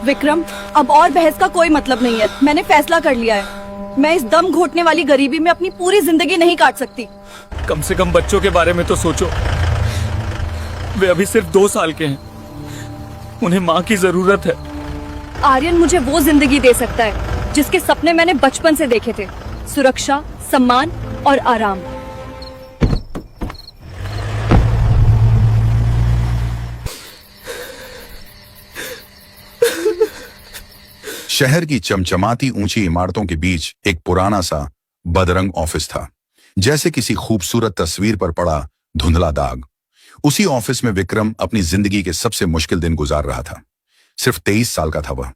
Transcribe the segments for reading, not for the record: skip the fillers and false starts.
विक्रम, अब और बहस का कोई मतलब नहीं है। मैंने फैसला कर लिया है। मैं इस दम घोटने वाली गरीबी में अपनी पूरी जिंदगी नहीं काट सकती। कम से कम बच्चों के बारे में तो सोचो। वे अभी सिर्फ 2 साल के हैं। उन्हें माँ की जरूरत है। आर्यन मुझे वो जिंदगी दे सकता है जिसके सपने मैंने बचपन से देखे थे। सुरक्षा, सम्मान और आराम। शहर की चमचमाती ऊंची इमारतों के बीच एक पुराना सा बदरंग ऑफिस था, जैसे किसी खूबसूरत तस्वीर पर पड़ा धुंधला दाग। उसी ऑफिस में विक्रम अपनी जिंदगी के सबसे मुश्किल दिन गुजार रहा था। सिर्फ 23 साल का था वह,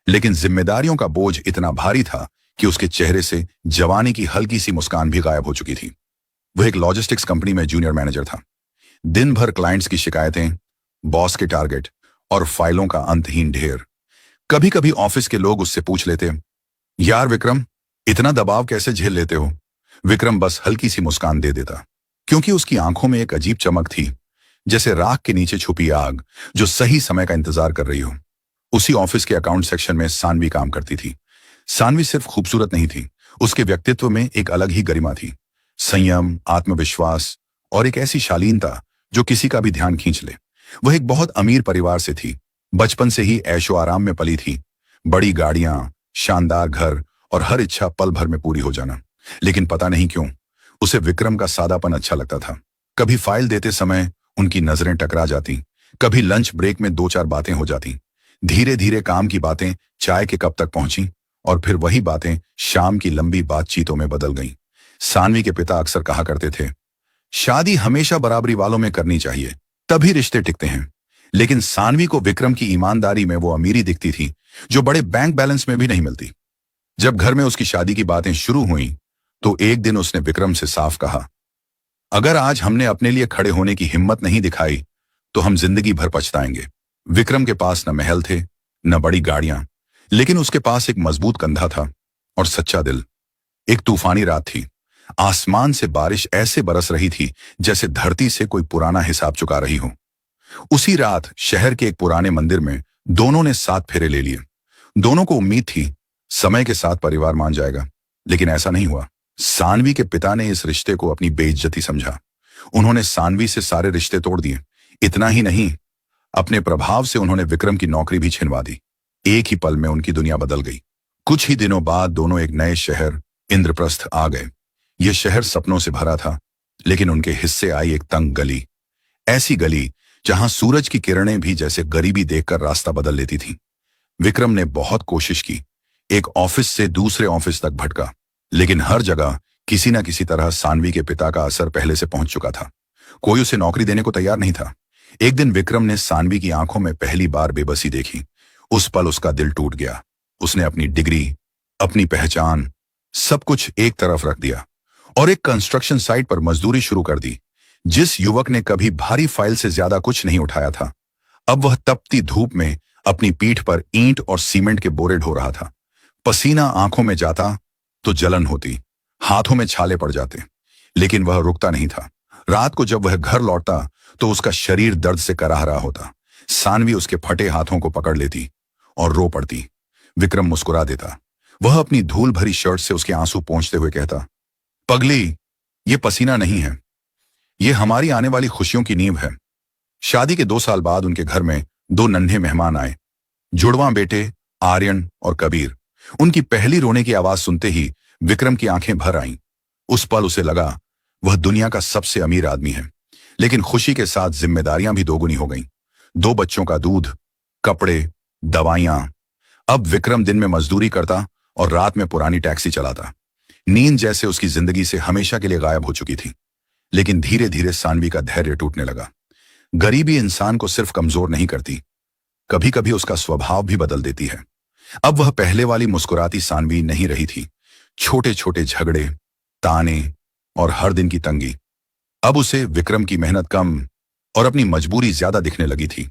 लेकिन जिम्मेदारियों का बोझ इतना भारी था कि उसके चेहरे से जवानी की हल्की सी मुस्कान भी गायब हो चुकी थी। वह एक लॉजिस्टिक्स कंपनी में जूनियर मैनेजर था। दिन भर क्लाइंट्स की शिकायतें, बॉस के टारगेट और फाइलों का अंतहीन ढेर। कभी कभी ऑफिस के लोग उससे पूछ लेते, यार विक्रम, इतना दबाव कैसे झेल लेते हो? विक्रम बस हल्की सी मुस्कान दे देता, क्योंकि उसकी आंखों में एक अजीब चमक थी, जैसे राख के नीचे छुपी आग जो सही समय का इंतजार कर रही हो। उसी ऑफिस के अकाउंट सेक्शन में सानवी काम करती थी। सानवी सिर्फ खूबसूरत नहीं थी, उसके व्यक्तित्व में एक अलग ही गरिमा थी। संयम, आत्मविश्वास और एक ऐसी शालीनता जो किसी का भी ध्यान खींच ले। वह एक बहुत अमीर परिवार से थी। बचपन से ही ऐशो आराम में पली थी। बड़ी गाड़ियां, शानदार घर और हर इच्छा पल भर में पूरी हो जाना। लेकिन पता नहीं क्यों उसे विक्रम का सादापन अच्छा लगता था। कभी फाइल देते समय उनकी नजरें टकरा जाती, कभी लंच ब्रेक में 2-4 बातें हो जाती। धीरे धीरे काम की बातें चाय के कप तक पहुंची और फिर वही बातें शाम की लंबी बातचीतों में बदल गईं। सानवी के पिता अक्सर कहा करते थे, शादी हमेशा बराबरी वालों में करनी चाहिए, तभी रिश्ते टिकते हैं। लेकिन सानवी को विक्रम की ईमानदारी में वो अमीरी दिखती थी जो बड़े बैंक बैलेंस में भी नहीं मिलती। जब घर में उसकी शादी की बातें शुरू हुई तो एक दिन उसने विक्रम से साफ कहा, अगर आज हमने अपने लिए खड़े होने की हिम्मत नहीं दिखाई तो हम जिंदगी भर पछताएंगे। विक्रम के पास न महल थे, न बड़ी गाड़ियां, लेकिन उसके पास एक मजबूत कंधा था और सच्चा दिल। एक तूफानी रात थी। आसमान से बारिश ऐसे बरस रही थी जैसे धरती से कोई पुराना हिसाब चुका रही हो। उसी रात शहर के एक पुराने मंदिर में दोनों ने 7 फेरे ले लिए। दोनों को उम्मीद थी समय के साथ परिवार मान जाएगा, लेकिन ऐसा नहीं हुआ। सानवी के पिता ने इस रिश्ते को अपनी बेइज्जती समझा। उन्होंने सानवी से सारे रिश्ते तोड़ दिए। इतना ही नहीं, अपने प्रभाव से उन्होंने विक्रम की नौकरी भी छिनवा दी। एक ही पल में उनकी दुनिया बदल गई। कुछ ही दिनों बाद दोनों एक नए शहर इंद्रप्रस्थ आ गए। यह शहर सपनों से भरा था, लेकिन उनके हिस्से आई एक तंग गली। ऐसी गली जहां सूरज की किरणें भी जैसे गरीबी देखकर रास्ता बदल लेती थी। विक्रम ने बहुत कोशिश की, एक ऑफिस से दूसरे ऑफिस तक भटका, लेकिन हर जगह किसी न किसी तरह सानवी के पिता का असर पहले से पहुंच चुका था। कोई उसे नौकरी देने को तैयार नहीं था। एक दिन विक्रम ने सानवी की आंखों में पहली बार बेबसी देखी। उस पल उसका दिल टूट गया। उसने अपनी डिग्री, अपनी पहचान, सब कुछ एक तरफ रख दिया और एक कंस्ट्रक्शन साइट पर मजदूरी शुरू कर दी। जिस युवक ने कभी भारी फाइल से ज्यादा कुछ नहीं उठाया था, अब वह तपती धूप में अपनी पीठ पर ईंट और सीमेंट के बोरे ढो रहा था। पसीना आंखों में जाता तो जलन होती, हाथों में छाले पड़ जाते, लेकिन वह रुकता नहीं था। रात को जब वह घर लौटता तो उसका शरीर दर्द से कराह रहा होता। सानवी उसके फटे हाथों को पकड़ लेती और रो पड़ती। विक्रम मुस्कुरा देता। वह अपनी धूल भरी शर्ट से उसके आंसू पोंछते हुए कहता, पगली, ये पसीना नहीं है, ये हमारी आने वाली खुशियों की नींव है। शादी के 2 साल बाद उनके घर में 2 नन्हे मेहमान आए, जुड़वां बेटे आर्यन और कबीर। उनकी पहली रोने की आवाज सुनते ही विक्रम की आंखें भर आईं। उस पल उसे लगा वह दुनिया का सबसे अमीर आदमी है, लेकिन खुशी के साथ जिम्मेदारियां भी दोगुनी हो गईं। 2 बच्चों का दूध, कपड़े, दवाइयां। अब विक्रम दिन में मजदूरी करता और रात में पुरानी टैक्सी चलाता। नींद जैसे उसकी जिंदगी से हमेशा के लिए गायब हो चुकी थी। लेकिन धीरे धीरे सानवी का धैर्य टूटने लगा। गरीबी इंसान को सिर्फ कमजोर नहीं करती, कभी कभी उसका स्वभाव भी बदल देती है। अब वह पहले वाली मुस्कुराती सानवी नहीं रही थी। छोटे छोटे झगड़े, ताने और हर दिन की तंगी। अब उसे विक्रम की मेहनत कम और अपनी मजबूरी ज्यादा दिखने लगी थी।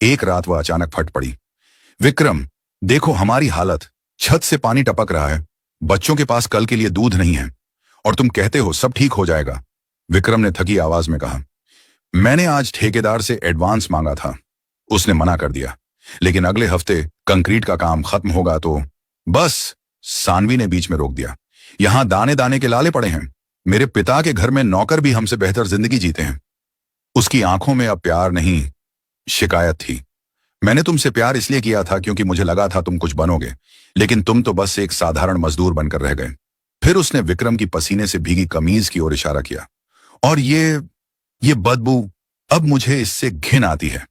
एक रात वह अचानक फट पड़ी, विक्रम, देखो हमारी हालत, छत से पानी टपक रहा है, बच्चों के पास कल के लिए दूध नहीं है, और तुम कहते हो सब ठीक हो जाएगा। विक्रम ने थकी आवाज में कहा, मैंने आज ठेकेदार से एडवांस मांगा था, उसने मना कर दिया। लेकिन अगले हफ्ते कंक्रीट का काम खत्म होगा तो बस, सानवी ने बीच में रोक दिया। यहां दाने दाने के लाले पड़े हैं। मेरे पिता के घर में नौकर भी हमसे बेहतर जिंदगी जीते हैं। उसकी आंखों में अब प्यार नहीं, शिकायत थी। मैंने तुमसे प्यार इसलिए किया था क्योंकि मुझे लगा था तुम कुछ बनोगे, लेकिन तुम तो बस एक साधारण मजदूर बनकर रह गए। फिर उसने विक्रम की पसीने से भीगी कमीज की ओर इशारा किया। और ये बदबू, अब मुझे इससे घिन आती है।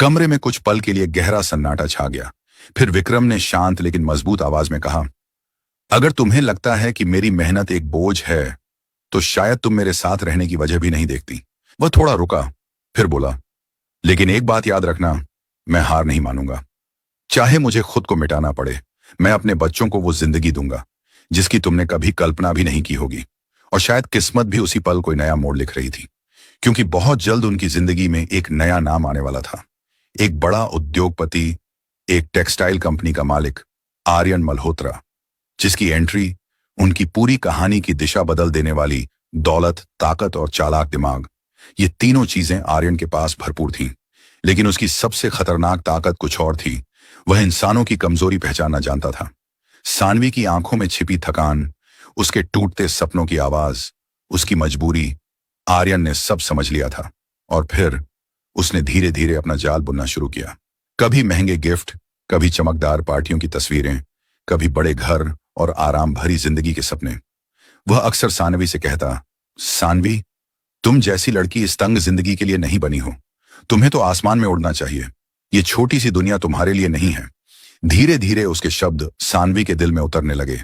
कमरे में कुछ पल के लिए गहरा सन्नाटा छा गया। फिर विक्रम ने शांत लेकिन मजबूत आवाज में कहा, अगर तुम्हें लगता है कि मेरी मेहनत एक बोझ है तो शायद तुम मेरे साथ रहने की वजह भी नहीं देखती। वह थोड़ा रुका, फिर बोला, लेकिन एक बात याद रखना, मैं हार नहीं मानूंगा। चाहे मुझे खुद को मिटाना पड़े, मैं अपने बच्चों को वो जिंदगी दूंगा जिसकी तुमने कभी कल्पना भी नहीं की होगी। और शायद किस्मत भी उसी पल कोई नया मोड़ लिख रही थी, क्योंकि बहुत जल्द उनकी जिंदगी में एक नया नाम आने वाला था। एक बड़ा उद्योगपति, एक टेक्सटाइल कंपनी का मालिक, आर्यन मल्होत्रा, जिसकी एंट्री उनकी पूरी कहानी की दिशा बदल देने वाली दौलत, ताकत और चालाक दिमाग, ये तीनों चीजें आर्यन के पास भरपूर थीं। लेकिन उसकी सबसे खतरनाक ताकत कुछ और थी। वह इंसानों की कमजोरी पहचानना जानता था। सानवी की आंखों में छिपी थकान, उसके टूटते सपनों की आवाज, उसकी मजबूरी, आर्यन ने सब समझ लिया था। और फिर उसने धीरे धीरे अपना जाल बुनना शुरू किया। कभी महंगे गिफ्ट, कभी चमकदार पार्टियों की तस्वीरें, कभी बड़े घर और आराम भरी जिंदगी के सपने। वह अक्सर सानवी से कहता, सानवी, तुम जैसी लड़की इस तंग जिंदगी के लिए नहीं बनी हो। तुम्हें तो आसमान में उड़ना चाहिए। ये छोटी सी दुनिया तुम्हारे लिए नहीं है। धीरे धीरे उसके शब्द सानवी के दिल में उतरने लगे।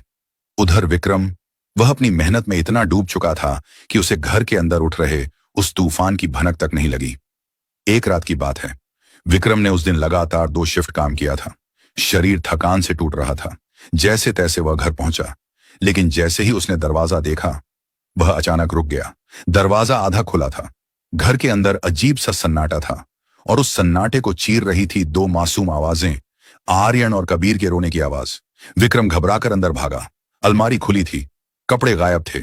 उधर विक्रम, वह अपनी मेहनत में इतना डूब चुका था कि उसे घर के अंदर उठ रहे उस तूफान की भनक तक नहीं लगी। एक रात की बात है। विक्रम ने उस दिन लगातार 2 शिफ्ट काम किया था। शरीर थकान से टूट रहा था। जैसे तैसे वह घर पहुंचा, लेकिन जैसे ही उसने दरवाजा देखा, वह अचानक रुक गया। दरवाजा आधा खुला था। घर के अंदर अजीब सा सन्नाटा था, और उस सन्नाटे को चीर रही थी 2 मासूम आवाजें, आर्यन और कबीर के रोने की आवाज। विक्रम घबराकर अंदर भागा। अलमारी खुली थी, कपड़े गायब थे।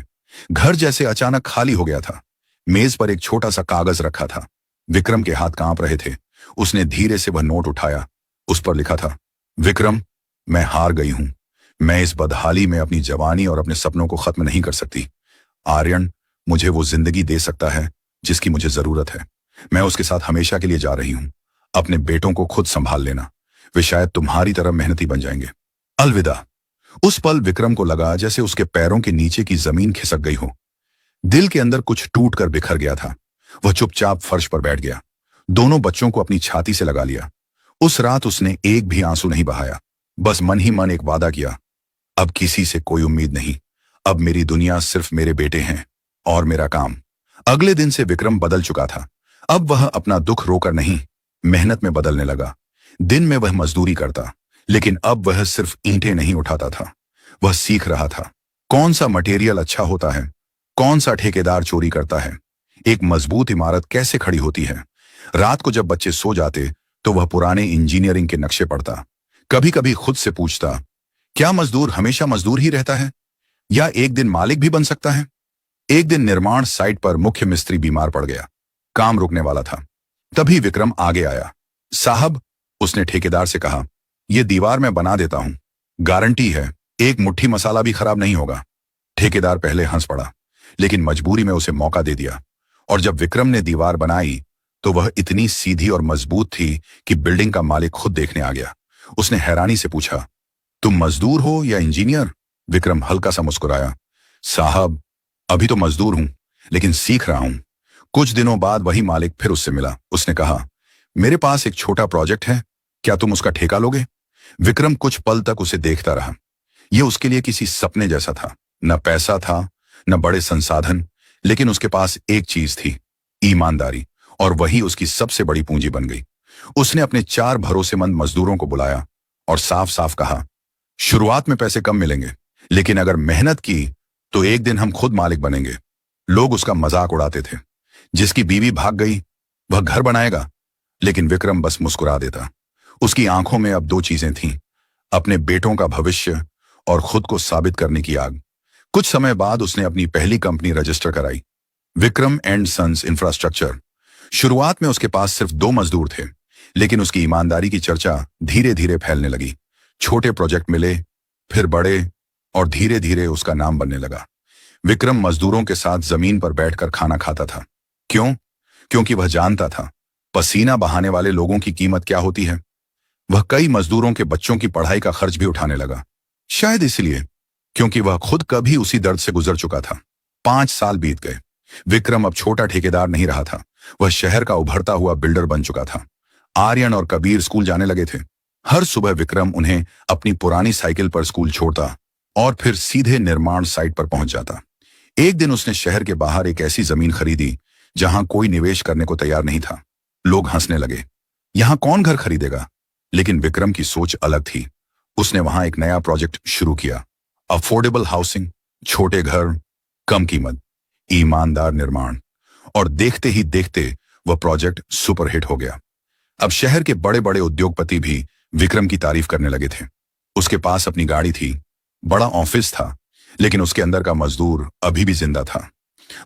घर जैसे अचानक खाली हो गया था। मेज पर एक छोटा सा कागज रखा था। विक्रम के हाथ कांप रहे थे। उसने धीरे से वह नोट उठाया। उस पर लिखा था, विक्रम, मैं हार गई हूं। मैं इस बदहाली में अपनी जवानी और अपने सपनों को खत्म नहीं कर सकती। आर्यन मुझे वो जिंदगी दे सकता है जिसकी मुझे जरूरत है। मैं उसके साथ हमेशा के लिए जा रही हूं। अपने बेटों को खुद संभाल लेना। वे शायद तुम्हारी तरह मेहनती बन जाएंगे। अलविदा। उस पल विक्रम को लगा जैसे उसके पैरों के नीचे की जमीन खिसक गई हो। दिल के अंदर कुछ टूट कर बिखर गया था। वह चुपचाप फर्श पर बैठ गया। दोनों बच्चों को अपनी छाती से लगा लिया। उस रात उसने एक भी आंसू नहीं बहाया। बस मन ही मन एक वादा किया, अब किसी से कोई उम्मीद नहीं। अब मेरी दुनिया सिर्फ मेरे बेटे हैं और मेरा काम। अगले दिन से विक्रम बदल चुका था। अब वह अपना दुख रोकर नहीं, मेहनत में बदलने लगा। दिन में वह मजदूरी करता, लेकिन अब वह सिर्फ ईंटें नहीं उठाता था। वह सीख रहा था कौन सा मटेरियल अच्छा होता है, कौन सा ठेकेदार चोरी करता है, एक मजबूत इमारत कैसे खड़ी होती है। रात को जब बच्चे सो जाते तो वह पुराने इंजीनियरिंग के नक्शे पढ़ता। कभी कभी खुद से पूछता, क्या मजदूर हमेशा मजदूर ही रहता है, या एक दिन मालिक भी बन सकता है। एक दिन निर्माण साइट पर मुख्य मिस्त्री बीमार पड़ गया। काम रुकने वाला था। तभी विक्रम आगे आया। साहब, उसने ठेकेदार से कहा, यह दीवार मैं बना देता हूं, गारंटी है, एक मुट्ठी मसाला भी खराब नहीं होगा। ठेकेदार पहले हंस पड़ा, लेकिन मजबूरी में उसे मौका दे दिया। और जब विक्रम ने दीवार बनाई तो वह इतनी सीधी और मजबूत थी कि बिल्डिंग का मालिक खुद देखने आ गया। उसने हैरानी से पूछा, तुम मजदूर हो या इंजीनियर? विक्रम हल्का सा मुस्कुराया, साहब, अभी तो मजदूर हूं, लेकिन सीख रहा हूं। कुछ दिनों बाद वही मालिक फिर उससे मिला। उसने कहा, मेरे पास एक छोटा प्रोजेक्ट है, क्या तुम उसका ठेका लोगे? विक्रम कुछ पल तक उसे देखता रहा। यह उसके लिए किसी सपने जैसा था। न पैसा था, न बड़े संसाधन, लेकिन उसके पास एक चीज थी, ईमानदारी, और वही उसकी सबसे बड़ी पूंजी बन गई। उसने अपने 4 भरोसेमंद मजदूरों को बुलाया और साफ साफ कहा, शुरुआत में पैसे कम मिलेंगे, लेकिन अगर मेहनत की तो एक दिन हम खुद मालिक बनेंगे। लोग उसका मजाक उड़ाते थे, जिसकी बीवी भाग गई वह घर बनाएगा, लेकिन विक्रम बस मुस्कुरा देता। उसकी आंखों में अब 2 चीजें थीं, अपने बेटों का भविष्य और खुद को साबित करने की आग। कुछ समय बाद उसने अपनी पहली कंपनी रजिस्टर कराई, विक्रम एंड सन्स इंफ्रास्ट्रक्चर। शुरुआत में उसके पास सिर्फ 2 मजदूर थे, लेकिन उसकी ईमानदारी की चर्चा धीरे धीरे फैलने लगी। छोटे प्रोजेक्ट मिले, फिर बड़े, और धीरे धीरे उसका नाम बनने लगा। विक्रम मजदूरों के साथ जमीन पर बैठकर खाना खाता था। क्यों? क्योंकि वह जानता था पसीना बहाने वाले लोगों की कीमत क्या होती है। वह कई मजदूरों के बच्चों की पढ़ाई का खर्च भी उठाने लगा, शायद इसलिए क्योंकि वह खुद कभी उसी दर्द से गुजर चुका था। 5 साल बीत गए। विक्रम अब छोटा ठेकेदार नहीं रहा था, वह शहर का उभरता हुआ बिल्डर बन चुका था। आर्यन और कबीर स्कूल जाने लगे थे। हर सुबह विक्रम उन्हें अपनी पुरानी साइकिल पर स्कूल छोड़ता और फिर सीधे निर्माण साइट पर पहुंच जाता। एक दिन उसने शहर के बाहर एक ऐसी जमीन खरीदी जहां कोई निवेश करने को तैयार नहीं था। लोग हंसने लगे, यहां कौन घर खरीदेगा? लेकिन विक्रम की सोच अलग थी। उसने वहां एक नया प्रोजेक्ट शुरू किया, अफोर्डेबल हाउसिंग, छोटे घर, कम कीमत, ईमानदार निर्माण। और देखते ही देखते वह प्रोजेक्ट सुपरहिट हो गया। अब शहर के बड़े बड़े उद्योगपति भी विक्रम की तारीफ करने लगे थे। उसके पास अपनी गाड़ी थी, बड़ा ऑफिस था, लेकिन उसके अंदर का मजदूर अभी भी जिंदा था।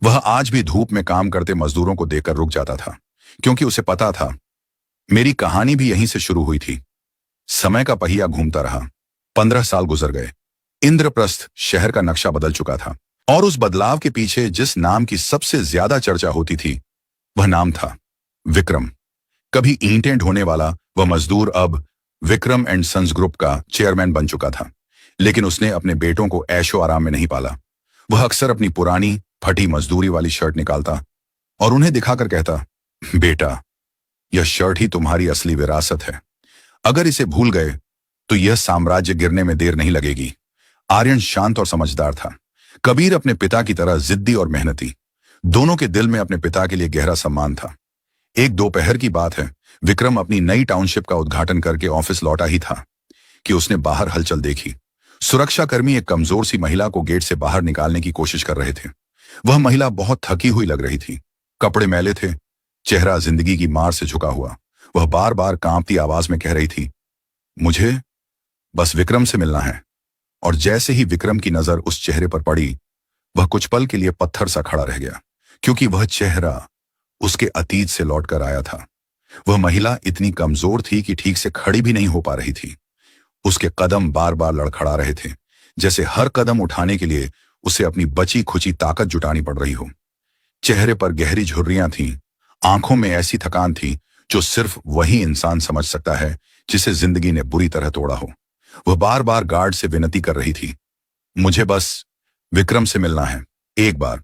वह आज भी धूप में काम करते मजदूरों को देखकर रुक जाता था, क्योंकि उसे पता था मेरी कहानी भी यहीं से शुरू हुई थी। समय का पहिया घूमता रहा। 15 साल गुजर गए। इंद्रप्रस्थ शहर का नक्शा बदल चुका था, और उस बदलाव के पीछे जिस नाम की सबसे ज्यादा चर्चा होती थी वह नाम था विक्रम। कभी ईंटें ढोने वाला वह मजदूर अब विक्रम एंड सन्स ग्रुप का चेयरमैन बन चुका था। लेकिन उसने अपने बेटों को ऐशो आराम में नहीं पाला। वह अक्सर अपनी पुरानी फटी मजदूरी वाली शर्ट निकालता और उन्हें दिखाकर कहता, बेटा, यह शर्ट ही तुम्हारी असली विरासत है। अगर इसे भूल गए तो यह साम्राज्य गिरने में देर नहीं लगेगी। आर्यन शांत और समझदार था। कबीर अपने पिता की तरह जिद्दी और मेहनती। दोनों के दिल में अपने पिता के लिए गहरा सम्मान था। एक दोपहर की बात है, विक्रम अपनी नई टाउनशिप का उद्घाटन करके ऑफिस लौटा ही था कि उसने बाहर हलचल देखी। सुरक्षाकर्मी एक कमजोर सी महिला को गेट से बाहर निकालने की कोशिश कर रहे थे। वह महिला बहुत थकी हुई लग रही थी। कपड़े मैले थे, चेहरा जिंदगी की मार से झुका हुआ। वह बार बार कांपती आवाज में कह रही थी, मुझे बस विक्रम से मिलना है। और जैसे ही विक्रम की नजर उस चेहरे पर पड़ी, वह कुछ पल के लिए पत्थर सा खड़ा रह गया, क्योंकि वह चेहरा उसके अतीत से लौटकर आया था। वह महिला इतनी कमजोर थी कि ठीक से खड़ी भी नहीं हो पा रही थी। उसके कदम बार बार लड़खड़ा रहे थे, जैसे हर कदम उठाने के लिए उसे अपनी बची खुची ताकत जुटानी पड़ रही हो। चेहरे पर गहरी झुर्रियां थीं, आंखों में ऐसी थकान थी जो सिर्फ वही इंसान समझ सकता है जिसे जिंदगी ने बुरी तरह तोड़ा हो। वह बार बार गार्ड से विनती कर रही थी, मुझे बस विक्रम से मिलना है, एक बार।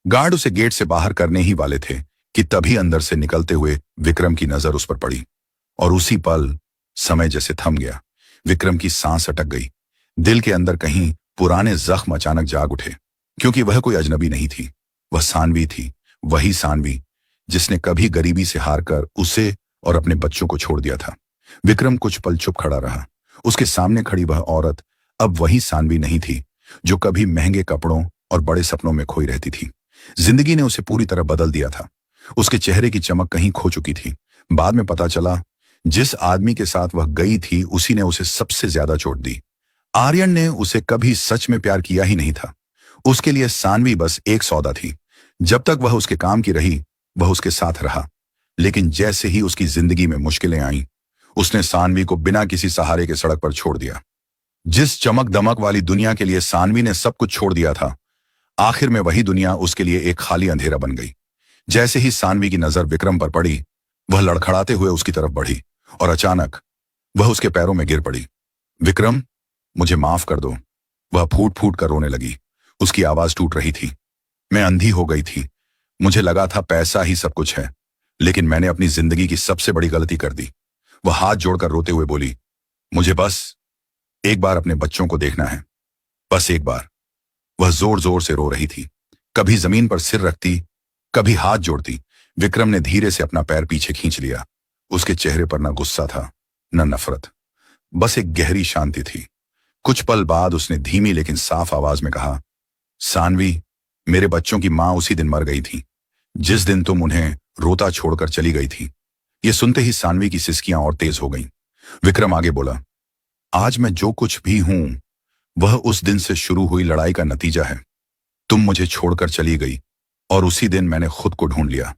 गार्ड उसे गेट से बाहर करने ही वाले थे कि तभी अंदर से निकलते हुए विक्रम की नजर उस पर पड़ी, और उसी पल समय जैसे थम गया। विक्रम की सांस अटक गई। दिल के अंदर कहीं पुराने जख्म अचानक जाग उठे, क्योंकि वह कोई अजनबी नहीं थी। वह सानवी थी, वही सानवी जिसने कभी गरीबी से हारकर उसे और अपने बच्चों को छोड़ दिया था। विक्रम कुछ पल चुप खड़ा रहा। उसके सामने खड़ी वह औरत अब वही सानवी नहीं थी जो कभी महंगे कपड़ों और बड़े सपनों में खोई रहती थी। जिंदगी ने उसे पूरी तरह बदल दिया था। उसके चेहरे की चमक कहीं खो चुकी थी। बाद में पता चला, जिस आदमी के साथ वह गई थी उसी ने उसे सबसे ज्यादा चोट दी। आर्यन ने उसे कभी सच में प्यार किया ही नहीं था। उसके लिए सानवी बस एक सौदा थी। जब तक वह उसके काम की रही, वह उसके साथ रहा। लेकिन जैसे ही उसकी जिंदगी में मुश्किलें आईं, उसने सानवी को बिना किसी सहारे के सड़क पर छोड़ दिया। जिस चमक दमक वाली दुनिया के लिए सानवी ने सब कुछ छोड़ दिया था, आखिर में वही दुनिया उसके लिए एक खाली अंधेरा बन गई। जैसे ही सानवी की नजर विक्रम पर पड़ी, वह लड़खड़ाते हुए उसकी तरफ बढ़ी और अचानक वह उसके पैरों में गिर पड़ी। विक्रम, मुझे माफ कर दो। वह फूट फूट कर रोने लगी। उसकी आवाज टूट रही थी। मैं अंधी हो गई थी। मुझे लगा था पैसा ही सब कुछ है, लेकिन मैंने अपनी जिंदगी की सबसे बड़ी गलती कर दी। वह हाथ जोड़कर रोते हुए बोली, मुझे बस एक बार अपने बच्चों को देखना है, बस एक बार। वह जोर जोर से रो रही थी, कभी जमीन पर सिर रखती, कभी हाथ जोड़ती। विक्रम ने धीरे से अपना पैर पीछे खींच लिया। उसके चेहरे पर न गुस्सा था, न नफरत, बस एक गहरी शांति थी। कुछ पल बाद उसने धीमी लेकिन साफ आवाज में कहा, सानवी, मेरे बच्चों की मां उसी दिन मर गई थी जिस दिन तुम उन्हें रोता छोड़कर चली गई थी। यह सुनते ही सानवी की सिसकियां और तेज हो गईं। विक्रम आगे बोला, आज मैं जो कुछ भी हूं वह उस दिन से शुरू हुई लड़ाई का नतीजा है। तुम मुझे छोड़कर चली गई और उसी दिन मैंने खुद को ढूंढ लिया।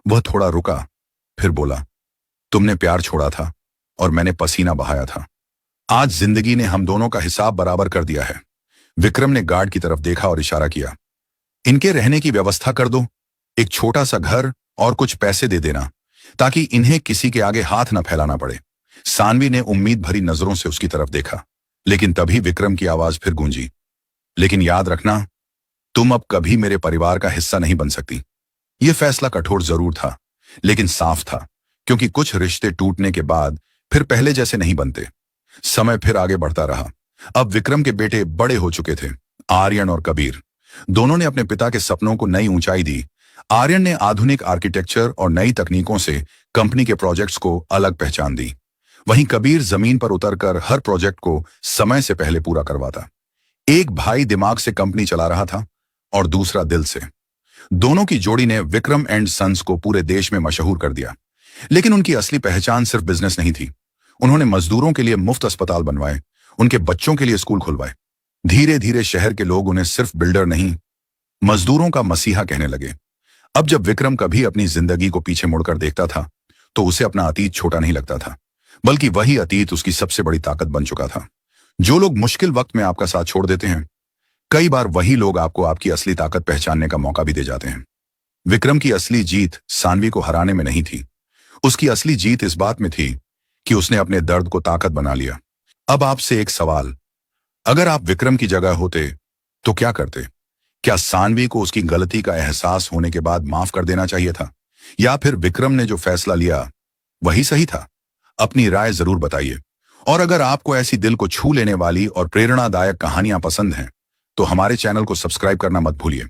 वह थोड़ा रुका, फिर बोला, तुमने प्यार छोड़ा था और मैंने पसीना बहाया था। आज जिंदगी ने हम दोनों का हिसाब बराबर कर दिया है। विक्रम ने गार्ड की तरफ देखा और इशारा किया। इनके रहने की व्यवस्था कर दो, एक छोटा सा घर और कुछ पैसे दे देना ताकि इन्हें किसी के आगे हाथ न फैलाना पड़े। सानवी ने उम्मीद भरी नजरों से उसकी तरफ देखा, लेकिन तभी विक्रम की आवाज फिर गूंजी। लेकिन याद रखना, तुम अब कभी मेरे परिवार का हिस्सा नहीं बन सकती। यह फैसला कठोर जरूर था, लेकिन साफ था, क्योंकि कुछ रिश्ते टूटने के बाद फिर पहले जैसे नहीं बनते। समय फिर आगे बढ़ता रहा। अब विक्रम के बेटे बड़े हो चुके थे, आर्यन और कबीर। दोनों ने अपने पिता के सपनों को नई ऊंचाई दी। आर्यन ने आधुनिक आर्किटेक्चर और नई तकनीकों से कंपनी के प्रोजेक्ट्स को अलग पहचान दी। वहीं कबीर जमीन पर उतरकर हर प्रोजेक्ट को समय से पहले पूरा करवाता। एक भाई दिमाग से कंपनी चला रहा था और दूसरा दिल से। दोनों की जोड़ी ने विक्रम एंड सन्स को पूरे देश में मशहूर कर दिया। लेकिन उनकी असली पहचान सिर्फ बिजनेस नहीं थी। उन्होंने मजदूरों के लिए मुफ्त अस्पताल बनवाए, उनके बच्चों के लिए स्कूल खुलवाए। धीरे धीरे शहर के लोग उन्हें सिर्फ बिल्डर नहीं, मजदूरों का मसीहा कहने लगे। अब जब विक्रम कभी अपनी जिंदगी को पीछे मुड़कर देखता था तो उसे अपना अतीत छोटा नहीं लगता था, बल्कि वही अतीत उसकी सबसे बड़ी ताकत बन चुका था। जो लोग मुश्किल वक्त में आपका साथ छोड़ देते हैं, कई बार वही लोग आपको आपकी असली ताकत पहचानने का मौका भी दे जाते हैं। विक्रम की असली जीत सानवी को हराने में नहीं थी। उसकी असली जीत इस बात में थी कि उसने अपने दर्द को ताकत बना लिया। अब आपसे एक सवाल, अगर आप विक्रम की जगह होते तो क्या करते? क्या सानवी को उसकी गलती का एहसास होने के बाद माफ कर देना चाहिए था, या फिर विक्रम ने जो फैसला लिया वही सही था? अपनी राय जरूर बताइए। और अगर आपको ऐसी दिल को छू लेने वाली और प्रेरणादायक कहानियां पसंद हैं तो हमारे चैनल को सब्सक्राइब करना मत भूलिए।